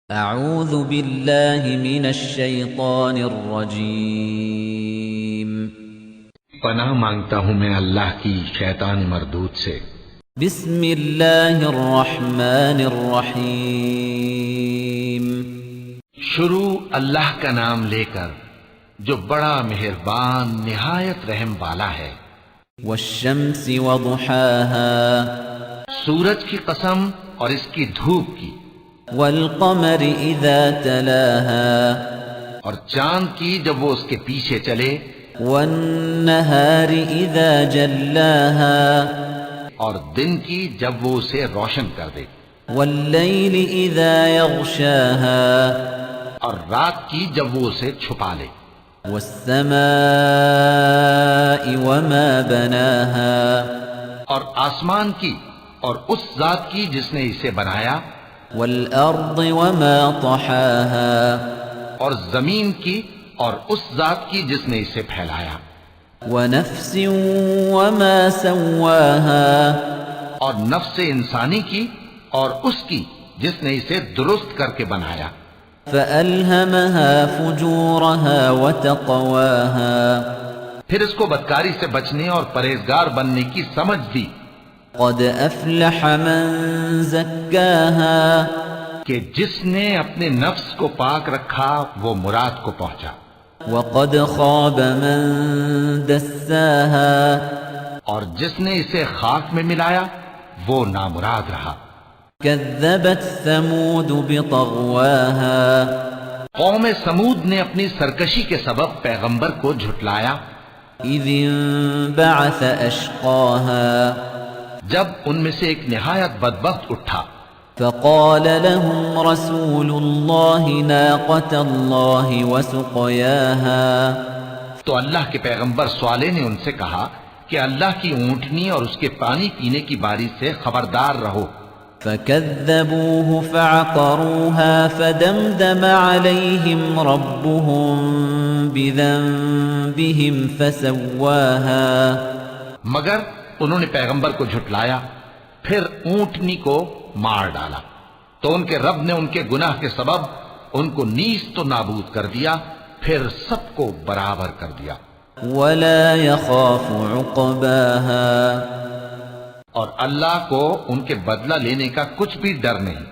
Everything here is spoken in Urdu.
اعوذ باللہ من الشیطان الرجیم پناہ مانگتا ہوں میں اللہ کی شیطان مردود سے۔ بسم اللہ الرحمن الرحیم شروع اللہ کا نام لے کر جو بڑا مہربان نہایت رحم والا ہے۔ والشمس وضحاها سورج کی قسم اور اس کی دھوپ کی، والقمر اذا تلاها اور چاند کی جب وہ اس کے پیچھے چلے، والنہار اذا جلاها اور دن کی جب وہ اسے روشن کر دے، واللیل اذا یغشاها اور رات کی جب وہ اسے چھپا لے، والسماء وما بناها اور آسمان کی اور اس ذات کی جس نے اسے بنایا، والارض وما طحاها اور زمین کی اور اس ذات کی جس نے اسے پھیلایا، ونفس وما سواها اور نفس انسانی کی اور اس کی جس نے اسے درست کر کے بنایا، فألهمها فجورها وتقواها پھر اس کو بدکاری سے بچنے اور پرہیزگار بننے کی سمجھ دی، قد افلح من زکاها کہ جس نے اپنے نفس کو پاک رکھا وہ مراد کو پہنچا، وقد خاب من دساها اور جس نے اسے خاک میں ملایا وہ نامراد رہا۔ كذبت ثمود بطغواها قوم سمود نے اپنی سرکشی کے سبب پیغمبر کو جھٹلایا، اذ انبعث اشقاها جب ان میں سے ایک نہایت بدبخت اٹھا، فقال لهم رسول الله ناقة الله وسقياها تو اللہ کے پیغمبر صالح نے ان سے کہا کہ اللہ کی اونٹنی اور اس کے پانی پینے کی باری سے خبردار رہو۔ فكذبوه فعقروها فدمدم عليهم ربهم بذنبهم فسواها مگر انہوں نے پیغمبر کو جھٹلایا، پھر اونٹنی کو مار ڈالا، تو ان کے رب نے ان کے گناہ کے سبب ان کو نیست و نابود کر دیا، پھر سب کو برابر کر دیا، ولا يخاف عقباها اور اللہ کو ان کے بدلہ لینے کا کچھ بھی ڈر نہیں۔